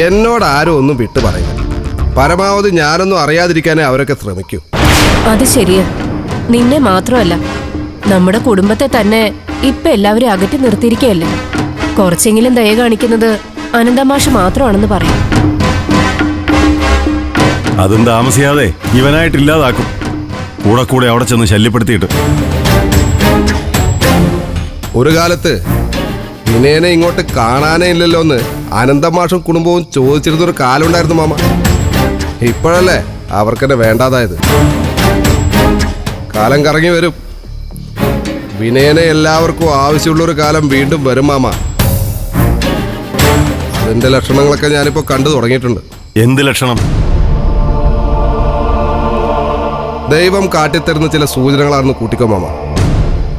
എന്നോട് ആരും ഒന്നും വിട്ടു പറയില്ല. പരമാവധി ഞാനൊന്നും അറിയാതിരിക്കാനേ അവരൊക്കെ ശ്രമിക്കൂ. അത് ശരിയാ. നിന്നെ മാത്രമല്ല, നമ്മുടെ കുടുംബത്തെ തന്നെ ഇപ്പൊ എല്ലാവരും അകറ്റി നിർത്തിയിരിക്കുകയല്ലേ. കുറച്ചെങ്കിലും ദയ കാണിക്കുന്നത് അനന്തമാഷ് മാത്രമാണെന്ന് പറയും. അതും താമസിയാതെ ഇവനായിട്ടില്ലാതാക്കും, കൂടെ കൂടെ അവിടെ ചെന്ന് ശല്യപ്പെടുത്തിയിട്ട്. ഒരു കാലത്ത് വിനയനെ ഇങ്ങോട്ട് കാണാനേ ഇല്ലല്ലോ എന്ന് അനന്തമാഷും കുടുംബവും ചോദിച്ചിരുന്നൊരു കാലുണ്ടായിരുന്നു മാമ. ഇപ്പോഴല്ലേ അവർക്കെന്നെ വേണ്ടാതായത്. കാലം കറങ്ങി വരും. വിനയനെ എല്ലാവർക്കും ആവശ്യമുള്ളൊരു കാലം വീണ്ടും വരും മാമ. അതിന്റെ ലക്ഷണങ്ങളൊക്കെ ഞാനിപ്പോ കണ്ടു തുടങ്ങിയിട്ടുണ്ട്. എന്ത് ലക്ഷണം? ദൈവം കാട്ടിത്തരുന്ന ചില സൂചനകളാണെന്ന് കൂട്ടിക്കോ മാമ.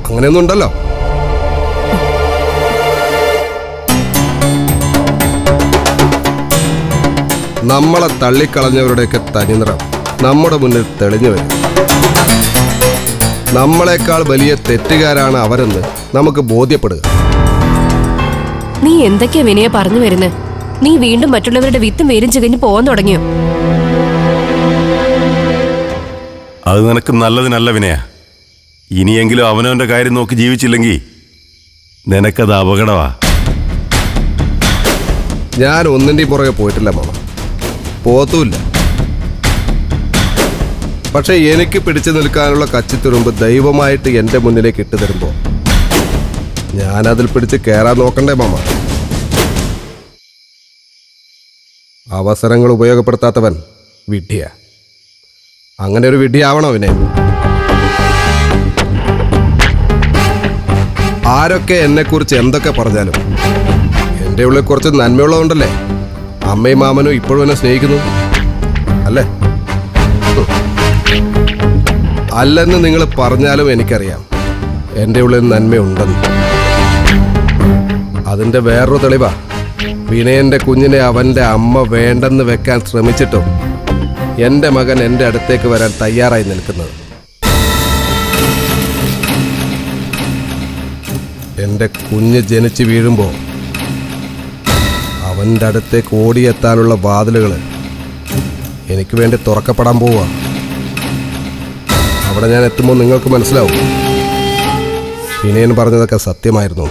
അങ്ങനെയൊന്നും ഉണ്ടല്ലോ. നമ്മളെ തള്ളിക്കളഞ്ഞവരുടെയൊക്കെ തനിനിറം നമ്മുടെ മുന്നിൽ തെളിഞ്ഞു വരും. നമ്മളെക്കാൾ വലിയ തെറ്റുകാരാണ് അവരെന്ന് നമുക്ക് ബോധ്യപ്പെടുക. നീ എന്തൊക്കെയാ വിനയ പറഞ്ഞു വരുന്നത്? നീ വീണ്ടും മറ്റുള്ളവരുടെ വിത്തും വേരും ചികഞ്ഞ് പോകാൻ തുടങ്ങിയോ? അത് നിനക്ക് നല്ലതിനല്ല വിനയ. ഇനിയെങ്കിലും അവനവന്റെ കാര്യം നോക്കി ജീവിച്ചില്ലെങ്കിൽ നിനക്കത് അപകടമാ. ഞാൻ ഒന്നിൻ്റെയും പുറകെ പോയിട്ടില്ല മാമ, പോത്തുമില്ല. പക്ഷെ എനിക്ക് പിടിച്ചു നിൽക്കാനുള്ള കച്ചിത്തുരുമ്പ് ദൈവമായിട്ട് എൻ്റെ മുന്നിലേക്ക് ഇട്ടു തരുമ്പോൾ ഞാനതിൽ പിടിച്ച് കയറാൻ നോക്കണ്ടേ മാമ? അവസരങ്ങൾ ഉപയോഗപ്പെടുത്താത്തവൻ വിഡ്ഢിയാ. അങ്ങനെ ഒരു വിഡ്ഢിയാവണോ അവനെ? ആരൊക്കെ എന്നെക്കുറിച്ച് എന്തൊക്കെ പറഞ്ഞാലും എൻ്റെ ഉള്ളിൽ കുറച്ച് നന്മയുള്ളതുകൊണ്ടല്ലേ അമ്മയും മാമനും ഇപ്പോഴും എന്നെ സ്നേഹിക്കുന്നു, അല്ലേ? അല്ലെന്ന് നിങ്ങൾ പറഞ്ഞാലും എനിക്കറിയാം എൻ്റെ ഉള്ളിൽ നന്മയുണ്ടെന്ന്. അതിൻ്റെ വേറൊരു തെളിവാ വിനയൻ്റെ കുഞ്ഞിനെ അവൻ്റെ അമ്മ വേണ്ടെന്ന് വെക്കാൻ ശ്രമിച്ചിട്ടും എൻ്റെ മകൻ എൻ്റെ അടുത്തേക്ക് വരാൻ തയ്യാറായി നിൽക്കുന്നത്. എൻ്റെ കുഞ്ഞ് ജനിച്ച് വീഴുമ്പോൾ അവൻ്റെ അടുത്തേക്ക് ഓടിയെത്താനുള്ള വാതിലുകൾ എനിക്ക് വേണ്ടി തുറക്കപ്പെടാൻ പോവുക. അവിടെ ഞാൻ എത്തുമ്പോൾ നിങ്ങൾക്ക് മനസ്സിലാവും വിനയൻ പറഞ്ഞതൊക്കെ സത്യമായിരുന്നു.